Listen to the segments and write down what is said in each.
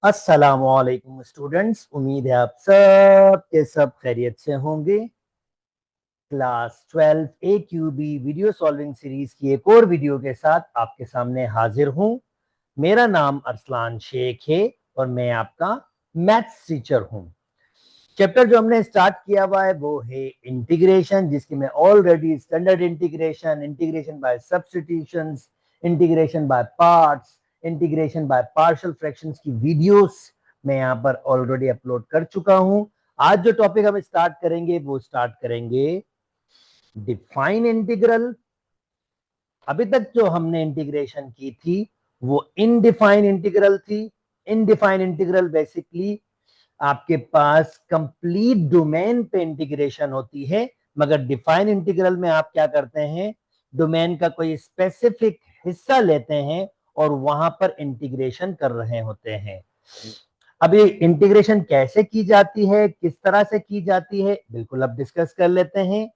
अस्सलामुअलैकुम स्टूडेंट्स, उम्मीद है आप सब के सब खैरियत से होंगे। Class 12 AQB video solving series की एक और वीडियो के साथ आपके सामने हाजिर हूं। मेरा नाम अरसलान शेख है और मैं आपका मैथ्स टीचर हूं। चैप्टर जो हमने स्टार्ट किया हुआ है वो है इंटीग्रेशन, जिसकी मैं already standard integration, integration by substitutions, integration by parts, integration by partial fractions की वीडियोस मैं यहाँ पर ऑलरेडी अपलोड कर चुका हूं। आज जो टॉपिक हम स्टार्ट करेंगे वो स्टार्ट करेंगे डिफाइन इंटीग्रल। अभी तक जो हमने इंटीग्रेशन की थी वो इनडिफाइन इंटीग्रल थी। इनडिफाइन इंटीग्रल बेसिकली आपके पास कंप्लीट डोमेन पे इंटीग्रेशन होती है, मगर डिफाइन इंटीग्रल में आप क्या करते हैं, डोमेन का कोई स्पेसिफिक हिस्सा लेते हैं और वहां पर इंटीग्रेशन कर रहे होते हैं। अभी इंटीग्रेशन कैसे की जाती है, किस तरह से की जाती है, बिल्कुल अब डिस्कस कर लेते हैं।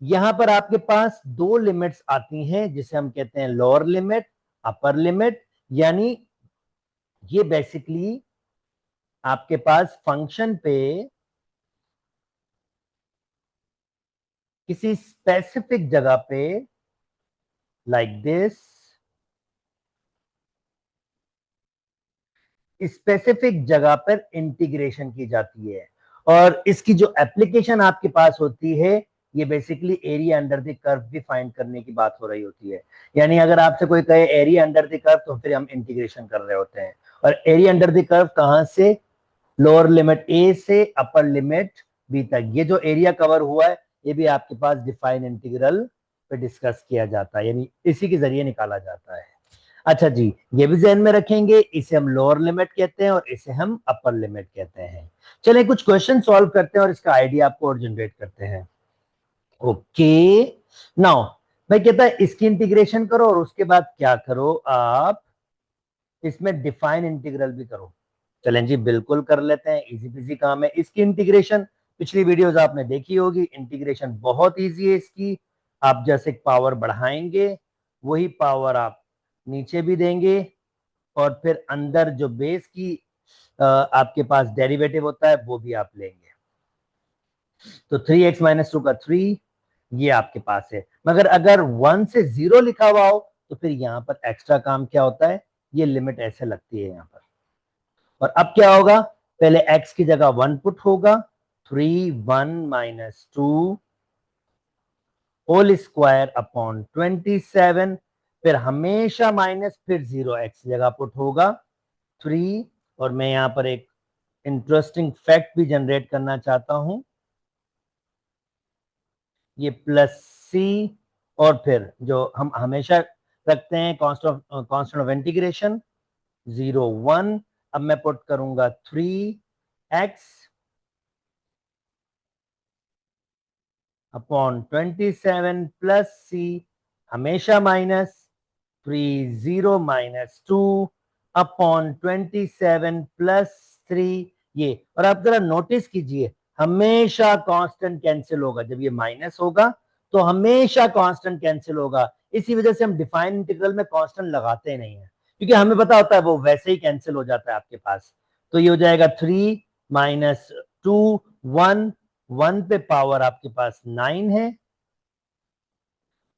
यहां पर आपके पास दो लिमिट्स आती हैं जिसे हम कहते हैं लोअर लिमिट, अपर लिमिट। यानी ये बेसिकली आपके पास फंक्शन पे किसी स्पेसिफिक जगह पे लाइक दिस स्पेसिफिक जगह पर इंटीग्रेशन की जाती है। और इसकी जो एप्लीकेशन आपके पास होती है ये basically area under the curve भी फाइंड करने की बात हो रही होती है। यानी अगर आपसे कोई कहे एरिया अंडर द कर्व तो फिर हम इंटीग्रेशन कर रहे होते हैं। और एरिया अंडर द कर्व कहां से, लोअर लिमिट ए से अपर लिमिट बी तक, ये जो एरिया कवर हुआ है ये भी आपके पास डिफाइन इंटीग्रल पे डिस्कस किया जाता है, यानी इसी के जरिए निकाला जाता है। अच्छा जी, ये भी ध्यान में रखेंगे, इसे हम लोअर लिमिट कहते हैं और इसे हम अपर लिमिट कहते हैं। चलिए कुछ क्वेश्चन सॉल्व करते हैं और इसका आइडिया आपको और जनरेट करते हैं। ओके, नाउ भाई कहता है इसकी इंटीग्रेशन करो और उसके बाद क्या करो, आप इसमें डिफाइन इंटीग्रल भी करो। चलें जी, बिल्कुल कर लेते हैं, इजी पीजी काम है। इसकी इंटीग्रेशन पिछली वीडियोस आपने देखी होगी, इंटीग्रेशन बहुत इजी है इसकी। आप जैसे पावर बढ़ाएंगे वही पावर आप नीचे भी देंगे और फिर अंदर जो बेस की आपके पास डेरिवेटिव होता है वो भी आप लेंगे। तो 3x - 2 का 3 ये आपके पास है, मगर अगर 1 से 0 लिखा हुआ हो तो फिर यहां पर एक्स्ट्रा काम क्या होता है, ये लिमिट ऐसे लगती है यहां पर। और अब क्या होगा, पहले x की जगह 1 पुट होगा, 3(1 - 2) होल स्क्वायर अपॉन 27, फिर हमेशा माइनस, फिर 0 x जगह पुट होगा 3। और मैं यहां पर एक इंटरेस्टिंग फैक्ट भी जनरेट करना चाहता हूं, ये प्लस सी और फिर जो हम हमेशा रखते हैं कांस्टेंट ऑफ इंटीग्रेशन 0 1। अब मैं पुट करूंगा 3x अपॉन 27 प्लस सी, हमेशा माइनस, 3(0 - 2) अपॉन 27 प्लस 3। ये, और आप जरा नोटिस कीजिए, हमेशा कांस्टेंट कैंसिल होगा जब ये माइनस होगा, तो हमेशा कांस्टेंट कैंसिल होगा। इसी वजह से हम डिफाइन इंटीग्रल में कांस्टेंट लगाते नहीं है, क्योंकि हमें पता होता है वो वैसे ही कैंसिल हो जाता है आपके पास। तो ये हो जाएगा 3 - 2 1, 1 पे पावर आपके पास 9 है,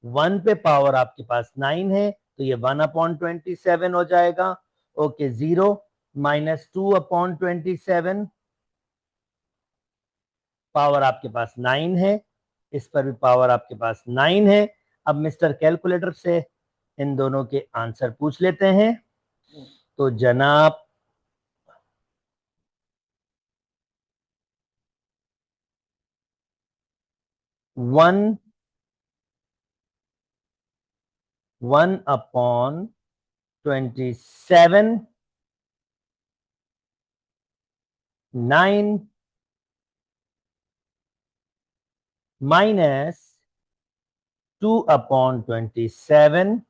1 पे पावर आपके पास 9 है, तो ये 1/27 हो जाएगा। ओके, 0 - 2/27, पावर आपके पास 9 है, इस पर भी पावर आपके पास 9 है। अब मिस्टर कैलकुलेटर से इन दोनों के आंसर पूछ लेते हैं। तो जनाब 1/27, 9 माइनस 2/27,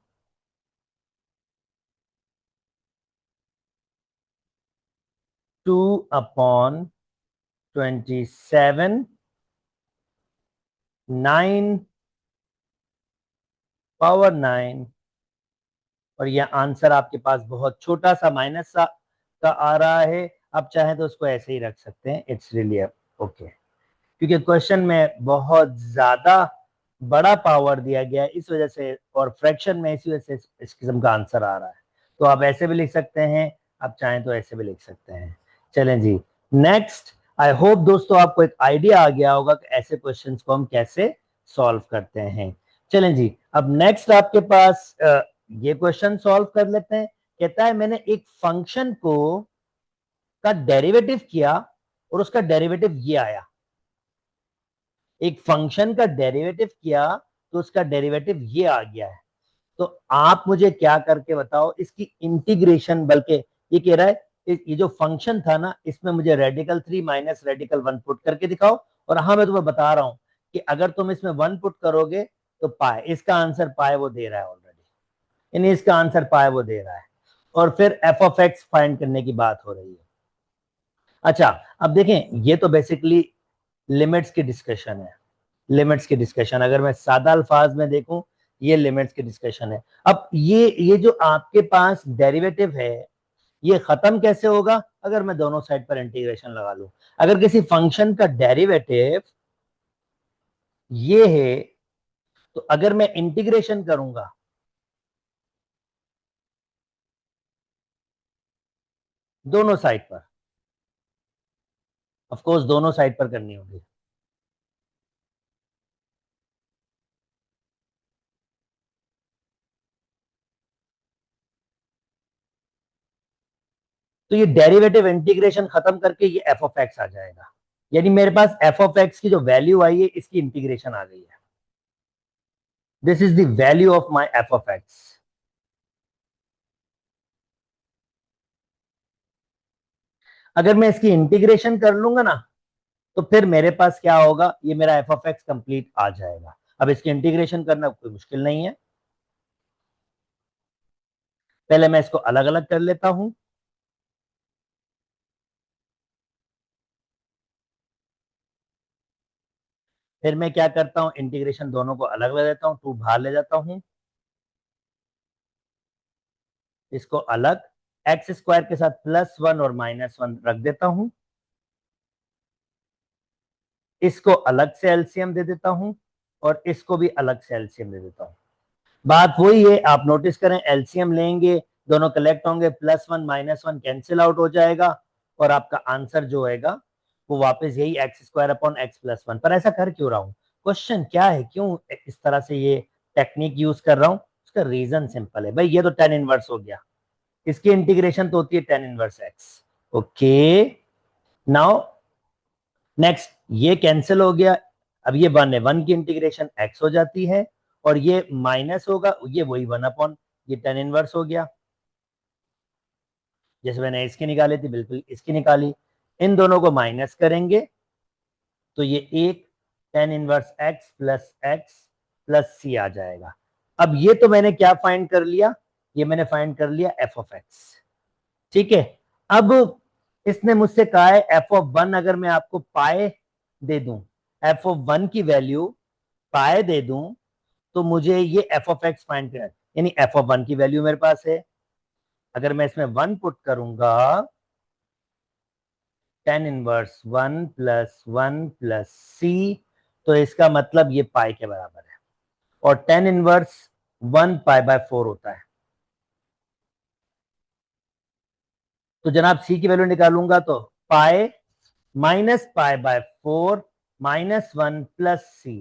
2/27, 9 पावर 9। और यह आंसर आपके पास बहुत छोटा सा माइनस सा का आ रहा है, आप चाहें तो उसको ऐसे ही रख सकते हैं, इट्स रियली ओके, क्योंकि क्वेश्चन में बहुत ज्यादा बड़ा पावर दिया गया है इस वजह से, और फ्रैक्शन में इसी वजह से इस किस्म का आंसर आ रहा है। तो आप ऐसे भी लिख सकते हैं, आप चाहें तो ऐसे भी लिख सकते हैं। चलें जी, नेक्स्ट। आई होप दोस्तों आपको एक आइडिया आ गया होगा कि ऐसे क्वेश्चंस को हम कैसे सॉल्व करते हैं। चलें जी, अब नेक्स्ट आपके पास ये क्वेश्चन सॉल्व कर लेते हैं। कहता है मैंने एक फंक्शन को का डेरिवेटिव किया और उसका डेरिवेटिव ये आया। एक फंक्शन का डेरिवेटिव किया तो उसका डेरिवेटिव ये आ गया है। तो आप मुझे क्या करके बताओ इसकी इंटीग्रेशन, बल्कि ये कह रहा है ये जो फंक्शन था ना, इसमें मुझे रेडिकल 3 माइनस रेडिकल 1 पुट करके दिखाओ। और हाँ, मैं तुम्हें बता रहा हूं कि अगर तुम इसमें 1 पुट करोगे तो पाए, इसका आंसर पाए वो दे रहा है ऑलरेडी, यानी इसका आंसर पाए वो दे रहा है। और फिर एफ ऑफ एक्स फाइंड करने की बात हो रही है। अच्छा, अब देखें, ये तो बेसिकली लिमिट्स की डिस्कशन है। लिमिट्स की डिस्कशन अगर मैं सादा अल्फाज में देखूं, ये लिमिट्स की डिस्कशन है। अब ये जो आपके पास डेरिवेटिव है, ये खत्म कैसे होगा? अगर मैं दोनों साइड पर इंटीग्रेशन लगा लूं। अगर किसी फंक्शन का डेरिवेटिव ये है, तो अगर मैं इंटीग्रेशन करूंगा दोनों साइड पर, ऑफ कोर्स दोनों साइड पर करनी होगी, तो ये डेरिवेटिव इंटीग्रेशन खत्म करके ये एफ ऑफ एक्स आ जाएगा। यानी मेरे पास एफ ऑफ एक्स की जो वैल्यू आई है, इसकी इंटीग्रेशन आ गई है। This is the value of my F of x. अगर मैं इसकी इंटीग्रेशन कर लूंगा ना, तो फिर मेरे पास क्या होगा, ये मेरा एफ ऑफ एक्स कंप्लीट आ जाएगा। अब इसकी इंटीग्रेशन करना कोई मुश्किल नहीं है। पहले मैं इसको अलग अलग कर लेता हूं, फिर मैं क्या करता हूं, इंटीग्रेशन दोनों को अलग ले लेता हूं, टू बाहर ले जाता हूं, इसको अलग, एक्स स्क्वायर के साथ +1 और -1 रख देता हूं, इसको अलग से एलसीएम दे देता हूं, और इसको भी अलग से एलसीएम दे देता हूं। बात वही है, आप नोटिस करें, एलसीएम लेंगे, दोनों कलेक्ट होंगे, +1 -1 कैंसिल आउट हो जाएगा, और आपका आंसर जो होगा वो वापस यही x² अपॉन x+1। पर ऐसा कर क्यों रहा हूं? क्वेश्चन क्या है, क्यों इस तरह से ये टेक्निक यूज कर रहा हूं? उसका रीजन सिंपल है भाई, ये तो tan इनवर्स हो गया, इसकी इंटीग्रेशन तो होती है tan inverse x। Okay, now next, ये कैंसिल हो गया। अब ये 1 है, 1 की इंटीग्रेशन x हो जाती है, और ये माइनस होगा, ये वही 1 अपॉन ये tan इनवर्स हो गया। जैसे मैंने इसकी निकाली थी, बिल्कुल इसकी निकाली। इन दोनों को माइनस करेंगे तो ये एक tan inverse x plus X plus C आ जाएगा। अब ये तो मैंने क्या फाइंड कर लिया, ये मैंने फाइंड कर लिया एफ ऑफ एक्स। ठीक है, अब इसने मुझसे कहा है f(1) अगर मैं आपको पाए दे दूं, f(1) की वैल्यू पाए दे दूं, तो मुझे ये एफ ऑफ एक्स फाइंड करना है। यानी f(1) की वैल्यू मेरे पास है, अगर मैं इसमें 1 पुट करूंगा, tan इनवर्स 1 प्लस 1 प्लस सी, तो इसका मतलब ये पाई के बराबर है, और tan इनवर्स 1 पाई/4 होता है। तो जनाब सी की वैल्यू निकालूंगा तो पाए -पाई/4 -1 प्लस सी,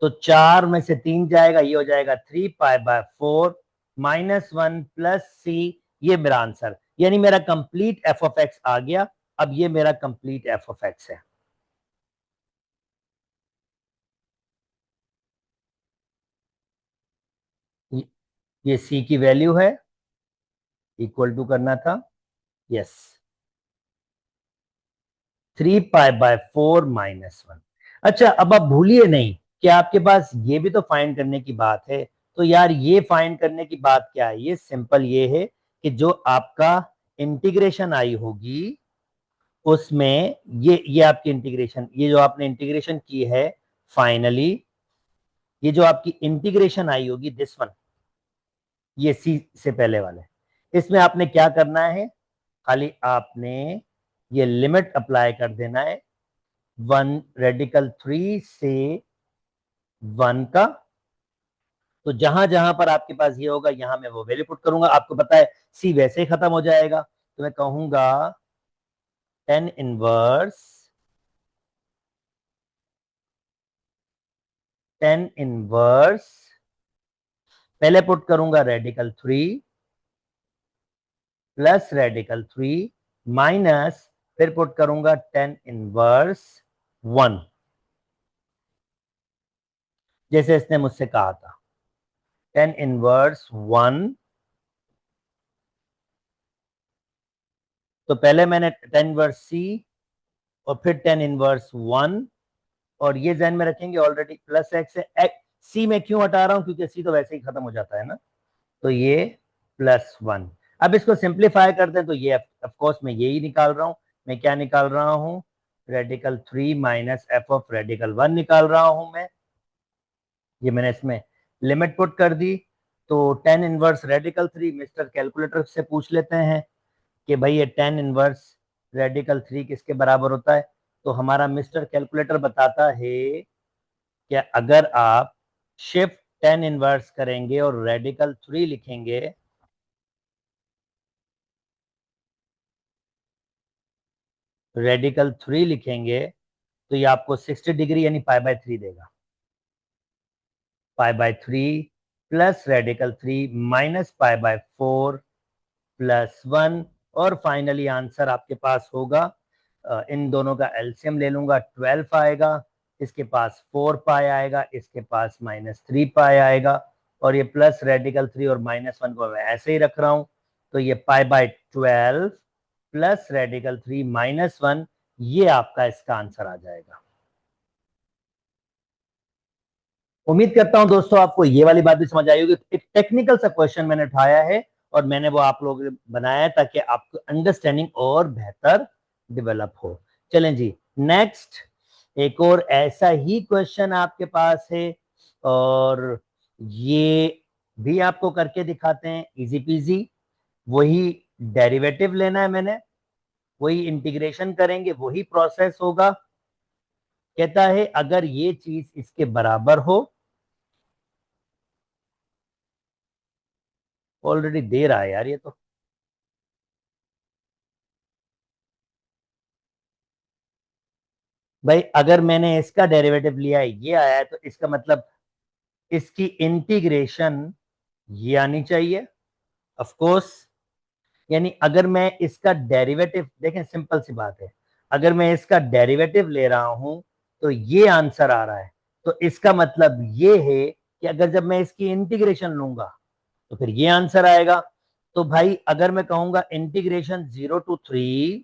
तो 4 में से 3 जाएगा, ये हो जाएगा 3 पाई/4 -1 प्लस सी, ये मेरा आंसर, यानी मेरा कंप्लीट एफ ऑफ एक्स आ गया। अब ये मेरा कंप्लीट एफ ऑफ एक्स है। ये सी की वैल्यू है, इक्वल टू करना था, यस, 3 पाई/4 -1। अच्छा, अब आप भूलिए नहीं कि आपके पास ये भी तो फाइंड करने की बात है। तो यार ये फाइंड करने की बात क्या है, ये सिंपल ये है कि जो आपका इंटीग्रेशन आई होगी उसमें ये आपकी इंटीग्रेशन, ये जो आपने इंटीग्रेशन की है फाइनली, ये जो आपकी इंटीग्रेशन आई होगी दिस वन, ये सी से पहले वाले, इसमें आपने क्या करना है, खाली आपने ये लिमिट अप्लाई कर देना है 1 रेडिकल 3 से 1 का। तो जहां जहां पर आपके पास ये होगा यहां मैं वो वैल्यू पुट करूंगा। आपको पता है सी वैसे ही खत्म हो जाएगा, तो मैं कहूंगा 10 इनवर्स पहले पुट करूंगा रेडिकल 3 प्लस रेडिकल 3 माइनस फिर पुट करूंगा 10 इनवर्स 1, जैसे इसने मुझसे कहा था 10 इनवर्स 1। तो पहले मैंने 10 इनवर्स C और फिर 10 इनवर्स 1, और ये ध्यान में रखेंगे ऑलरेडी प्लस एक्स है। सी में क्यों हटा रहा हूं, क्योंकि सी तो वैसे ही खत्म हो जाता है ना, तो ये +1। अब इसको सिंप्लीफाई करते हैं तो ये ऑफकोर्स मैं यही निकाल रहा हूं। मैं क्या निकाल रहा हूं, radical 3 minus F of radical 1 निकाल रहा हूं मैं। ये मैंने इसमें लिमिट पुट कर दी। तो 10 इनवर्स रेडिकल 3 मिस्टर कैलकुलेटर से पूछ लेते हैं कि भाई ये 10 इनवर्स रेडिकल 3 किसके बराबर होता है। तो हमारा मिस्टर कैलकुलेटर बताता है कि अगर आप शिफ्ट 10 इनवर्स करेंगे और रेडिकल 3 लिखेंगे, रेडिकल 3 लिखेंगे तो ये आपको 60 डिग्री यानी π/3 देगा। π/3 प्लस रेडिकल 3 माइनस π/4 +1, और फाइनली आंसर आपके पास होगा, इन दोनों का एलसीएम ले लूंगा 12 आएगा, इसके पास 4 पाई आएगा, इसके पास -3 पाई आएगा, और ये प्लस रेडिकल 3 और -1 को मैं ऐसे ही रख रहा हूं। तो ये π/12 प्लस रेडिकल 3 -1, ये आपका इसका आंसर आ जाएगा। उम्मीद करता हूं दोस्तों आपको ये वाली बात भी समझ आई होगी। एक टेक्निकल सा क्वेश्चन मैंने उठाया है और मैंने वो आप लोग बनाया है ताकि आपको अंडरस्टैंडिंग और बेहतर डेवलप हो। चलें जी, नेक्स्ट एक और ऐसा ही क्वेश्चन आपके पास है, और ये भी आपको करके दिखाते हैं, इजी पीजी। वही डेरिवेटिव लेना है मैंने, वही इंटीग्रेशन करेंगे, वही प्रोसेस होगा। कहता है अगर ये चीज इसके बराबर हो, ऑलरेडी दे रहा है यार ये तो। भाई अगर मैंने इसका डेरिवेटिव लिया है, ये आया है, तो इसका मतलब इसकी इंटीग्रेशन ये आनी चाहिए ऑफ कोर्स। यानी अगर मैं इसका डेरिवेटिव, देखें सिंपल सी बात है, अगर मैं इसका डेरिवेटिव ले रहा हूं तो ये आंसर आ रहा है, तो इसका मतलब ये है कि अगर जब मैं इसकी इंटीग्रेशन लूंगा तो फिर ये आंसर आएगा। तो भाई अगर मैं कहूंगा integration 0 to 3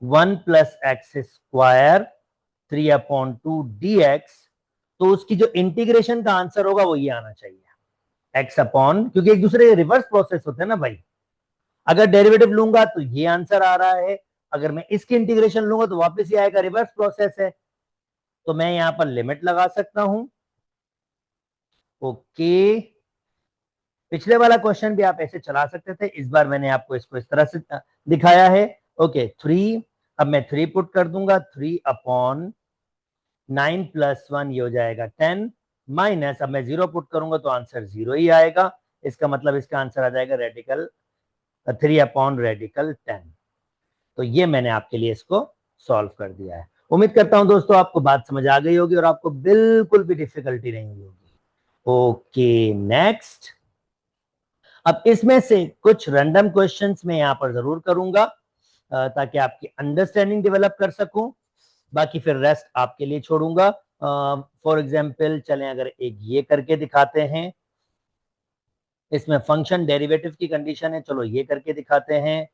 1 plus x square 3/2 dx, तो उसकी जो इंटीग्रेशन का आंसर होगा वो ये आना चाहिए, एक्स अपॉन, क्योंकि एक दूसरे रिवर्स प्रोसेस होते हैं ना भाई। अगर डेरिवेटिव लूंगा तो ये आंसर आ रहा है, अगर मैं इसकी इंटीग्रेशन लूंगा तो वापस ये आएगा, रिवर्स प्रोसेस है। तो मैं यहां पर लिमिट लगा सकता हूं। ओके, पिछले वाला क्वेश्चन भी आप ऐसे चला सकते थे, इस बार मैंने आपको इसको इस तरह से दिखाया है। ओके 3, अब मैं 3 पुट कर दूंगा, 3/9 + 1 ये हो जाएगा 10, माइनस अब मैं 0 पुट करूंगा तो आंसर 0 ही आएगा। इसका मतलब इसका आंसर आ जाएगा रेडिकल 3/रेडिकल 10। तो ये मैंने आपके लिए इसको सॉल्व कर दिया है। उम्मीद करता हूं दोस्तों आपको बात समझ आ गई होगी और आपको बिल्कुल भी डिफिकल्टी नहीं हुई होगी। ओके नेक्स्ट, अब इसमें से कुछ रैंडम क्वेश्चंस मैं यहां पर जरूर करूंगा ताकि आपकी अंडरस्टैंडिंग डेवलप कर सकूं, बाकी फिर रेस्ट आपके लिए छोड़ूंगा। फॉर एग्जाम्पल चलें अगर एक ये करके दिखाते हैं, इसमें फंक्शन डेरिवेटिव की कंडीशन है, चलो ये करके दिखाते हैं।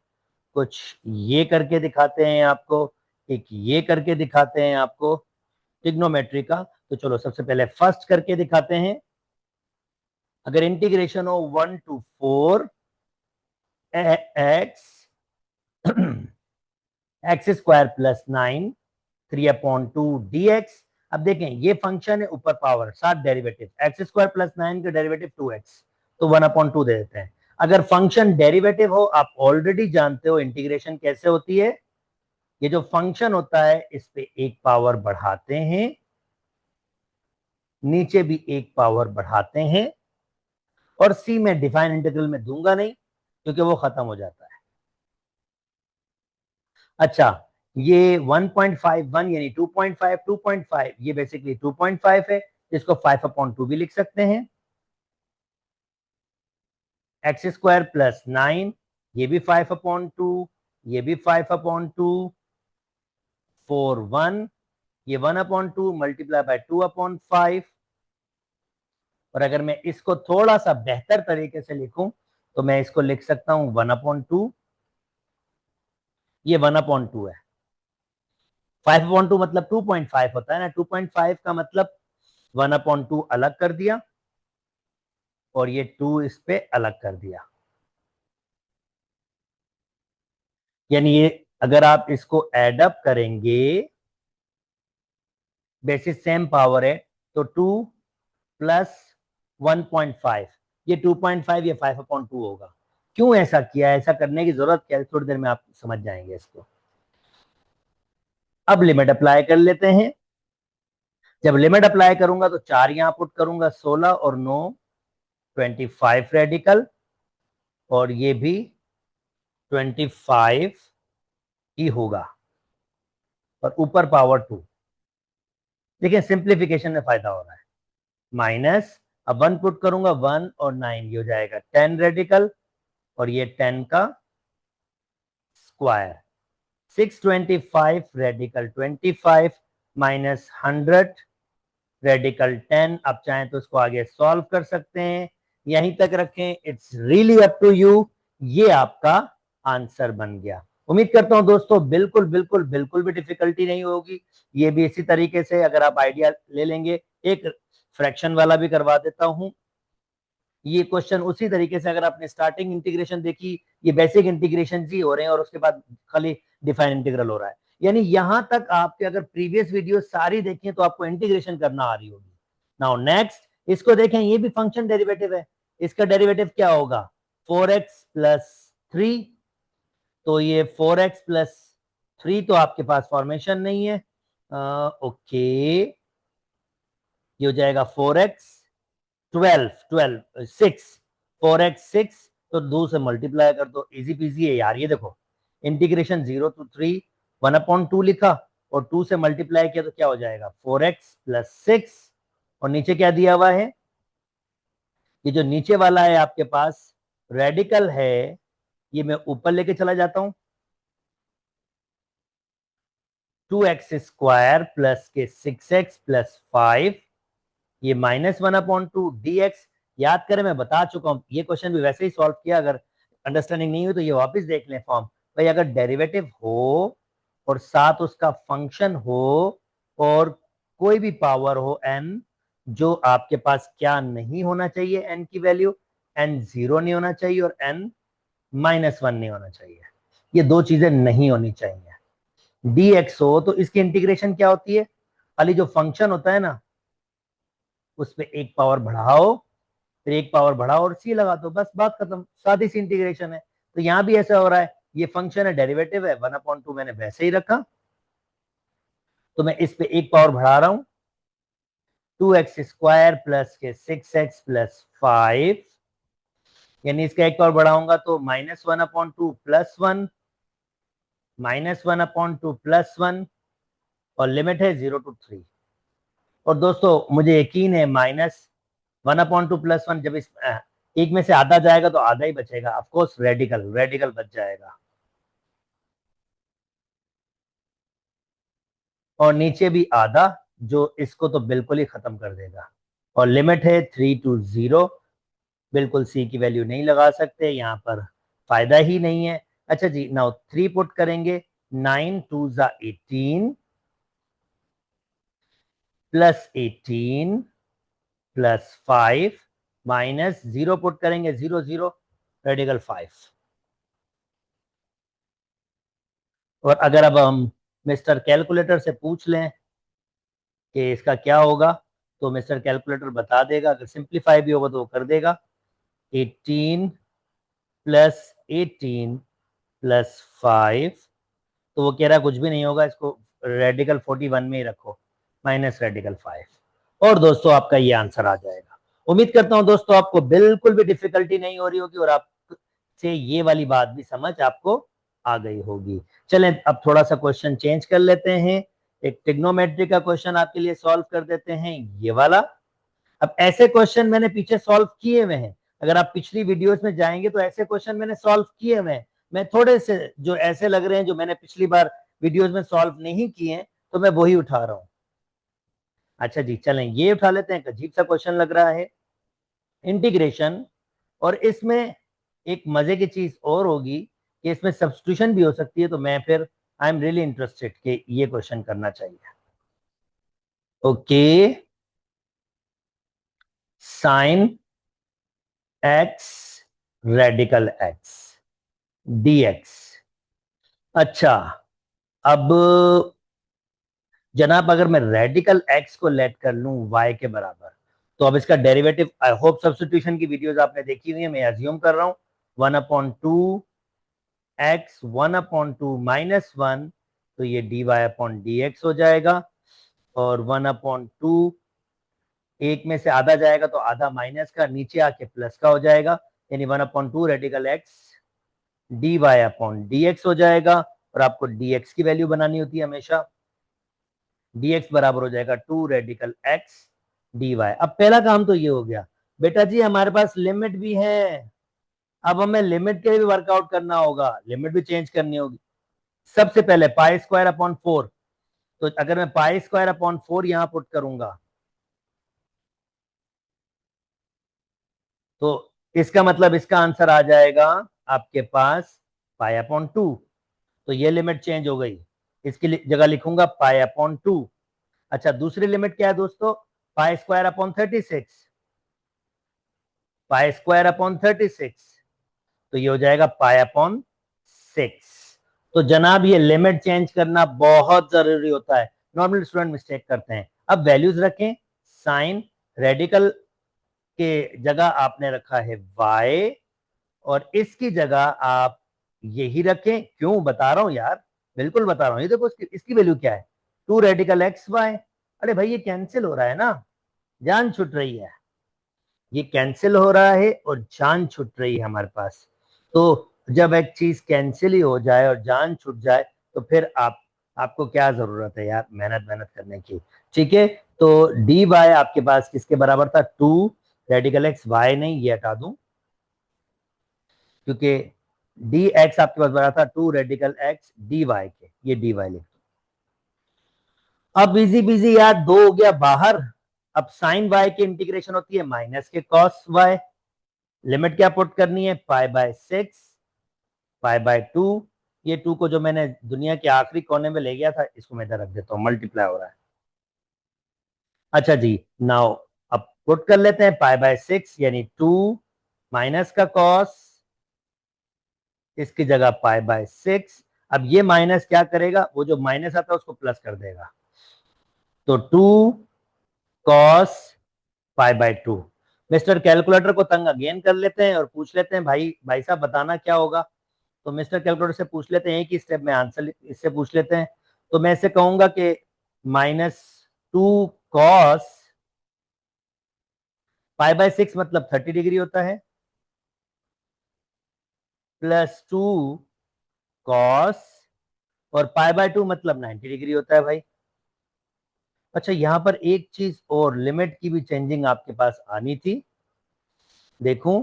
कुछ ये करके दिखाते हैं आपको, एक ये करके दिखाते हैं आपको ट्रिग्नोमेट्री का। तो चलो सबसे पहले फर्स्ट करके दिखाते हैं। अगर इंटीग्रेशन हो 1 to 4 x x² + 9 3/2 dx। अब देखें ये फंक्शन है, ऊपर पावर साथ डेरिवेटिव, x² + 9 का डेरिवेटिव 2x, तो 1/2 दे देते हैं। अगर फंक्शन डेरिवेटिव हो, आप ऑलरेडी जानते हो इंटीग्रेशन कैसे होती है। ये जो फंक्शन होता है इस पे एक पावर बढ़ाते हैं, नीचे भी एक पावर बढ़ाते हैं, और सी में डिफाइन इंटीग्रल में दूंगा नहीं क्योंकि वो खत्म हो जाता है। अच्छा, ये 1.51 यानी 2.5 2.5 ये बेसिकली 2.5 है, जिसको 5/2 भी लिख सकते हैं। एक्स स्क्वायर प्लस 9 ये भी 5/2, ये भी 5/2, 4 1 ये 1/2 मल्टीप्लाई बाय 2/5। और अगर मैं इसको थोड़ा सा बेहतर तरीके से लिखूं तो मैं इसको लिख सकता हूं 1/2, ये 1/2 है। 5/2 मतलब 2.5 होता है ना, 2.5 का मतलब 1/2 अलग कर दिया और ये 2 इस पे अलग कर दिया। यानी ये अगर आप इसको एड अप करेंगे, बेसिस सेम पावर है, तो 2 प्लस 1.5 ये 2.5 ये 5/2 होगा। क्यों ऐसा किया, ऐसा करने की जरूरत क्या है, थोड़ी देर में आप समझ जाएंगे इसको। अब लिमिट अप्लाई कर लेते हैं। जब लिमिट अप्लाई करूंगा तो 4 यहां पुट करूंगा, 16 और 9 25 रेडिकल, और ये भी 25 ही होगा, और ऊपर पावर 2। देखिए सिंप्लीफिकेशन में फायदा हो रहा है। माइनस, अब 1 पुट करूंगा, 1 और 9 ये हो जाएगा 10 रेडिकल, और ये 10 का स्क्वायर। 625 radical 25 minus 100 radical 10। अब चाहें तो इसको आगे सॉल्व कर सकते हैं, यहीं तक रखें, it's really up to you. ये आपका आंसर बन गया। उम्मीद करता हूं दोस्तों बिल्कुल बिल्कुल बिल्कुल भी डिफिकल्टी नहीं होगी। ये भी इसी तरीके से अगर आप आइडिया ले लेंगे। एक फ्रैक्शन वाला भी करवा देता हूं। ये क्वेश्चन उसी तरीके से, अगर आपने स्टार्टिंग इंटीग्रेशन देखी, ये बेसिक इंटीग्रेशन ही हो रहे हैं और उसके बाद खाली डिफाइन इंटीग्रल हो रहा है। यानी यहां तक आपके अगर प्रीवियस वीडियो सारी देखें तो आपको इंटीग्रेशन करना आ रही होगी। नाउ नेक्स्ट इसको देखें, ये भी फंक्शन डेरिवेटिव है। इसका डेरिवेटिव क्या होगा, 4x+3। तो ये 4x+3 तो आपके पास फॉर्मेशन नहीं है। ओके, ये हो जाएगा 4x 12 6 4x 6, तो 2 से मल्टीप्लाई कर दो, इजी पीजी है यार। ये देखो इंटीग्रेशन 0 to 3 1/2 लिखा और 2 से मल्टीप्लाई किया तो क्या हो जाएगा 4x+6, और नीचे क्या दिया हुआ है, ये जो नीचे वाला है आपके पास रेडिकल है, ये मैं ऊपर लेके चला जाता हूं। 2x² प्लस के 6x+5, ये -1/2 dx। याद करें मैं बता चुका हूं, ये क्वेश्चन भी वैसे ही सॉल्व किया, अगर अंडरस्टैंडिंग नहीं हुई तो ये वापस देख लें फॉर्म। भाई अगर डेरिवेटिव हो और साथ उसका फंक्शन हो और कोई भी पावर हो n, जो आपके पास क्या नहीं होना चाहिए, n की वैल्यू, n 0 नहीं होना चाहिए और n -1 नहीं होना चाहिए। ये दो चीजें नहीं होनी चाहिए। dx हो तो इसकी इंटीग्रेशन क्या होती है, खाली जो फंक्शन होता है ना उस पर एक पावर बढ़ाओ, फिर एक पावर बढ़ाओ और सी लगा दो, बस बात खत्म, सादी सी इंटीग्रेशन है। तो यहां भी ऐसा हो रहा है, ये फंक्शन है, डेरिवेटिव है, 1/2 मैंने वैसे ही रखा, तो मैं इस पे एक पावर बढ़ा रहा हूं, 2x² प्लस के 6x+5, यानी इसका एक पावर बढ़ाऊंगा तो -1/2 +1 -1/2 +1, और लिमिट है 0 to 3। और दोस्तों मुझे यकीन है -1/2 +1 जब इस एक में से आधा जाएगा तो आधा ही बचेगा, ऑफकोर्स रेडिकल रेडिकल बच जाएगा, और नीचे भी आधा, जो इसको तो बिल्कुल ही खत्म कर देगा। और लिमिट है 3 to 0, बिल्कुल सी की वैल्यू नहीं लगा सकते यहाँ पर, फायदा ही नहीं है। अच्छा जी, नाउ 3 पुट करेंगे, 9 2 18 +18 +5 -0 पुट करेंगे, 0 0 रेडिकल 5। और अगर अब हम मिस्टर कैलकुलेटर से पूछ लें कि इसका क्या होगा, तो मिस्टर कैलकुलेटर बता देगा, अगर सिंप्लीफाई भी होगा तो वो कर देगा। 18 प्लस 18 प्लस 5, तो वो कह रहा है कुछ भी नहीं होगा, इसको रेडिकल 41 में ही रखो, माइनस रेडिकल 5, और दोस्तों आपका ये आंसर आ जाएगा। उम्मीद करता हूं दोस्तों आपको बिल्कुल भी डिफिकल्टी नहीं हो रही होगी और आप से ये वाली बात भी समझ आपको आ गई होगी। चलें अब थोड़ा सा क्वेश्चन चेंज कर लेते हैं, एक ट्रिग्नोमेट्री का क्वेश्चन आपके लिए सॉल्व कर देते हैं, ये वाला। अब ऐसे क्वेश्चन मैंने पीछे सॉल्व किए हुए हैं, अगर आप पिछली वीडियोस में जाएंगे तो ऐसे क्वेश्चन मैंने सॉल्व किए हुए हैं। मैं थोड़े से जो ऐसे लग रहे हैं जो मैंने पिछली बार वीडियोस में सॉल्व नहीं किए हैं, तो मैं वही उठा रहा हूं। अच्छा जी, चलें ये उठा लेते हैं, अजीब सा क्वेश्चन लग रहा है, इंटीग्रेशन, और इसमें एक मजे की चीज और होगी कि इसमें सब्स्टिट्यूशन भी हो सकती है, तो मैं फिर आई एम रियली इंटरेस्टेड कि ये क्वेश्चन करना चाहिए। Okay, sine x radical x dx। अच्छा, अब जनाब अगर मैं रेडिकल एक्स को लेट कर लूं y के बराबर, तो अब इसका डेरिवेटिव, आई होप सब्स्टिट्यूशन की वीडियोस आपने देखी हुई है, मैं अज्यूम कर रहा हूं 1/2 x 1/2 -1, तो ये dy/dx हो जाएगा, और 1/2 एक में से आधा जाएगा तो आधा माइनस का, नीचे आके प्लस का हो जाएगा, यानी 1/2 रेडिकल एक्स dy/dx हो जाएगा, और आपको dx की वैल्यू बनानी होती है हमेशा, dx बराबर हो जाएगा 2 रेडिकल x dy। अब पहला काम तो ये हो गया बेटा जी, हमारे पास लिमिट भी है, अब हमें लिमिट के लिए भी वर्कआउट करना होगा, लिमिट भी चेंज करनी होगी। सबसे पहले पाई स्क्वायर अपॉन 4, तो अगर मैं पाई स्क्वायर अपॉन 4 यहां पुट करूंगा, तो इसका मतलब इसका आंसर आ जाएगा आपके पास पाई अपॉन 2, तो ये लिमिट चेंज हो गई, इसकी जगह लिखूंगा पाई अपॉन 2। अच्छा, दूसरी लिमिट क्या है दोस्तों, pi square upon 36, pi square upon 36, तो ये हो जाएगा पाई अपॉन 6। तो जनाब ये लिमिट चेंज करना बहुत जरूरी होता है, नॉर्मल स्टूडेंट मिस्टेक करते हैं। अब वैल्यूज रखें, साइन रेडिकल के जगह आपने रखा है y, और इसकी जगह आप यही रखें, क्यों बता रहा हूं यार, बिल्कुल बता रहा हूं, ये देखो इसकी वैल्यू क्या है, 2 रेडिकल एक्स वाई। अरे भाई ये कैंसिल हो रहा है ना, जान छुट रही है, ये कैंसिल हो रहा है और जान छुट रही है हमारे पास। तो जब एक चीज कैंसिल ही हो जाए और जान छुट जाए, तो फिर आपको क्या जरूरत है यार मेहनत मेहनत करने की। ठीक है, तो डी वाई आपके पास किसके बराबर था, 2 रेडिकल एक्स वाई, नहीं ये हटा दूं, क्योंकि डी एक्स आपके पास बराबर था 2 रेडिकल एक्स डी वाई के, ये डी वाई लिख दो। अब इजी बिजी यार, 2 हो गया बाहर। अब साइन वाई की इंटीग्रेशन होती है माइनस के कॉस वाई, लिमिट क्या पुट करनी है, पाई/6 पाई/2, ये 2 को जो मैंने दुनिया के आखिरी कोने में ले गया था, इसको मैं इधर रख देता हूं, मल्टीप्लाई हो रहा है। अच्छा जी, नाउ अब पुट कर लेते हैं पाई/6, यानी 2 माइनस का कॉस, इसकी जगह पाई/6। अब ये माइनस क्या करेगा, वो जो माइनस आता है उसको प्लस कर देगा, तो 2 कॉस पाई/2। मिस्टर कैलकुलेटर को तंग अगेन कर लेते हैं और पूछ लेते हैं, भाई भाई साहब बताना क्या होगा। तो मिस्टर कैलकुलेटर से पूछ लेते हैं, एक ही स्टेप में आंसर इससे पूछ लेते हैं। तो मैं इसे कहूंगा कि -2 कॉस पाई/6 मतलब 30 डिग्री होता है, +2 कॉस, और पाई/2 मतलब 90 डिग्री होता है भाई। अच्छा, यहां पर एक चीज और, लिमिट की भी चेंजिंग आपके पास आनी थी, देखूं,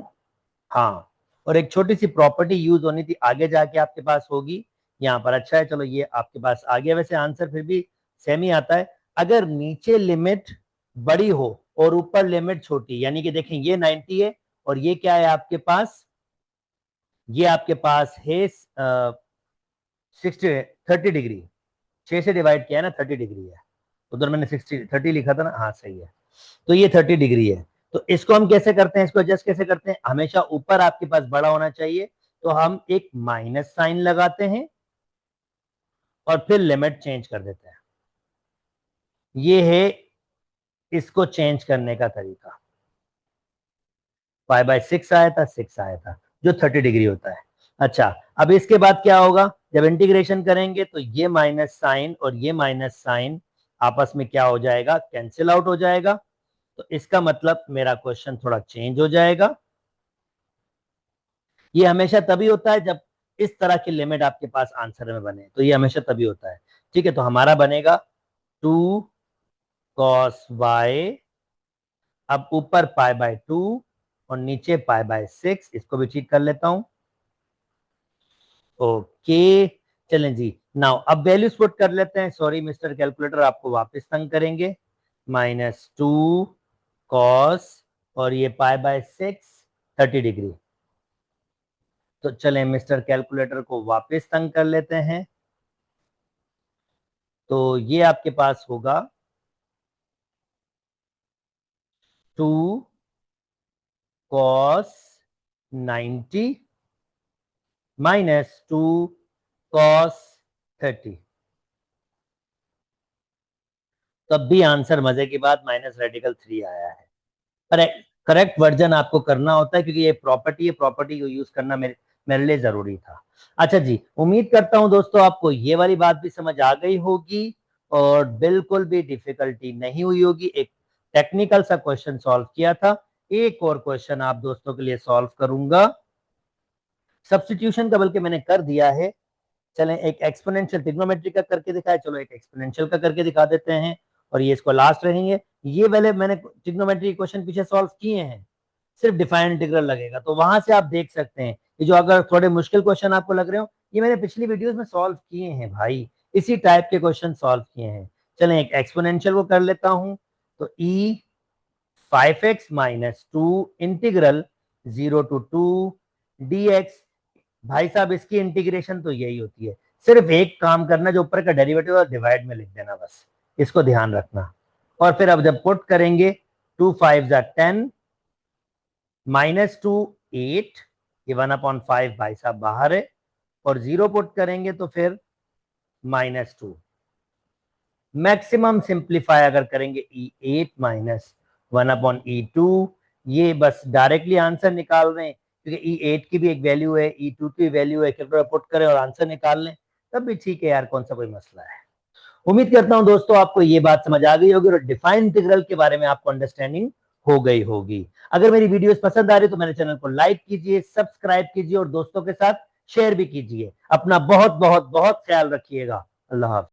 हाँ, और एक छोटी सी प्रॉपर्टी यूज होनी थी, आगे जाके आपके पास होगी यहाँ पर। अच्छा है, चलो ये आपके पास आ गया, वैसे आंसर फिर भी सेम ही आता है। अगर नीचे लिमिट बड़ी हो और ऊपर लिमिट छोटी, यानी कि देखें ये 90 है और ये क्या है आपके पास, ये आपके पास है 30 डिग्री, 6 से डिवाइड किया है ना, 30 डिग्री है, उधर मैंने 30 लिखा था ना, हाँ सही है, तो ये 30 डिग्री है। तो इसको हम कैसे करते हैं, इसको एडजस्ट कैसे करते हैं, हमेशा ऊपर आपके पास बड़ा होना चाहिए, तो हम एक माइनस साइन लगाते हैं और फिर लिमिट चेंज कर देते हैं। ये है इसको चेंज करने का तरीका। पाई/6 आया था, 6 आया था, जो 30 डिग्री होता है। अच्छा, अब इसके बाद क्या होगा, जब इंटीग्रेशन करेंगे तो ये माइनस साइन और ये माइनस साइन आपस में क्या हो जाएगा, कैंसिल आउट हो जाएगा। तो इसका मतलब मेरा क्वेश्चन थोड़ा चेंज हो जाएगा। ये हमेशा तभी होता है जब इस तरह की लिमिट आपके पास आंसर में बने, तो ये हमेशा तभी होता है। ठीक है, तो हमारा बनेगा 2 cos y, अब ऊपर पाई बाय 2 और नीचे पाई बाय 6, इसको भी ठीक कर लेता हूं। ओके, चलें जी, नाउ अब वैल्यूज पुट कर लेते हैं। सॉरी मिस्टर कैलकुलेटर, आपको वापस तंग करेंगे। -2 cos और ये पाई बाय 6 30 डिग्री। तो चलें मिस्टर कैलकुलेटर को वापस तंग कर लेते हैं। तो ये आपके पास होगा 2 cos 90 -2 cos 30। तब भी आंसर मजे की बात -रेडिकल 3 आया है। करेक्ट, करेक्ट वर्जन आपको करना होता है क्योंकि ये प्रॉपर्टी है, प्रॉपर्टी को यूज करना मेरे मेरे लिए जरूरी था। अच्छा जी, उम्मीद करता हूं दोस्तों आपको ये वाली बात भी समझ आ गई होगी और बिल्कुल भी डिफिकल्टी नहीं हुई होगी। एक टेक्निकल सा क्वेश्चन सॉल्व किया था। एक और क्वेश्चन आप दोस्तों के लिए सॉल्व करूंगा सब्स्टिट्यूशन का, बल्कि मैंने कर दिया है। चलें एक एक्सपोनेंशियल ट्रिग्नोमेट्री का करके दिखाए, चलो एक एक्सपोनेंशियल का करके दिखा देते हैं और ये इसको लास्ट रहेंगे। ये वाले मैंने ट्रिग्नोमेट्री क्वेश्चन पीछे सॉल्व किए हैं, सिर्फ डिफाइन इंटीग्रल लगेगा, तो वहां से आप देख सकते हैं। ये जो अगर थोड़े मुश्किल क्वेश्चन आपको लग रहे हो, ये मैंने पिछली वीडियोस में सॉल्व किए हैं भाई, इसी टाइप के क्वेश्चन सॉल्व किए हैं। चलें एक एक्सपोनेंशियल को कर लेता हूं, तो e 5x - 2 integral 0 to 2 dx। भाई साहब इसकी इंटीग्रेशन तो यही होती है, सिर्फ एक काम करना, जो ऊपर का डेरिवेटिव है डिवाइड में लिख देना, बस इसको ध्यान रखना। और फिर अब जब पुट करेंगे 2 5 10 -2 8, ये 1/5 भाई साहब बाहर है, और 0 पुट करेंगे तो फिर -2। मैक्सिमम सिंप्लीफाई अगर करेंगे E8 - 1/E2, ये बस डायरेक्टली आंसर निकाल रहे हैं क्योंकि E8 की भी एक वैल्यू है, E2 की वैल्यू है, कैलकुलेटर पुट करें और आंसर निकाल लें, तब भी ठीक है यार, कौन सा कोई मसला है। उम्मीद करता हूं दोस्तों आपको ये बात समझ आ गई होगी और डिफाइन इंटीग्रल के बारे में आपको अंडरस्टैंडिंग हो गई होगी। अगर मेरी वीडियोस पसंद आ रही तो मेरे चैनल को लाइक कीजिए, सब्सक्राइब कीजिए और दोस्तों के साथ शेयर भी कीजिए। अपना बहुत बहुत बहुत ख्याल रखिएगा। अल्लाह हाफ़िज़।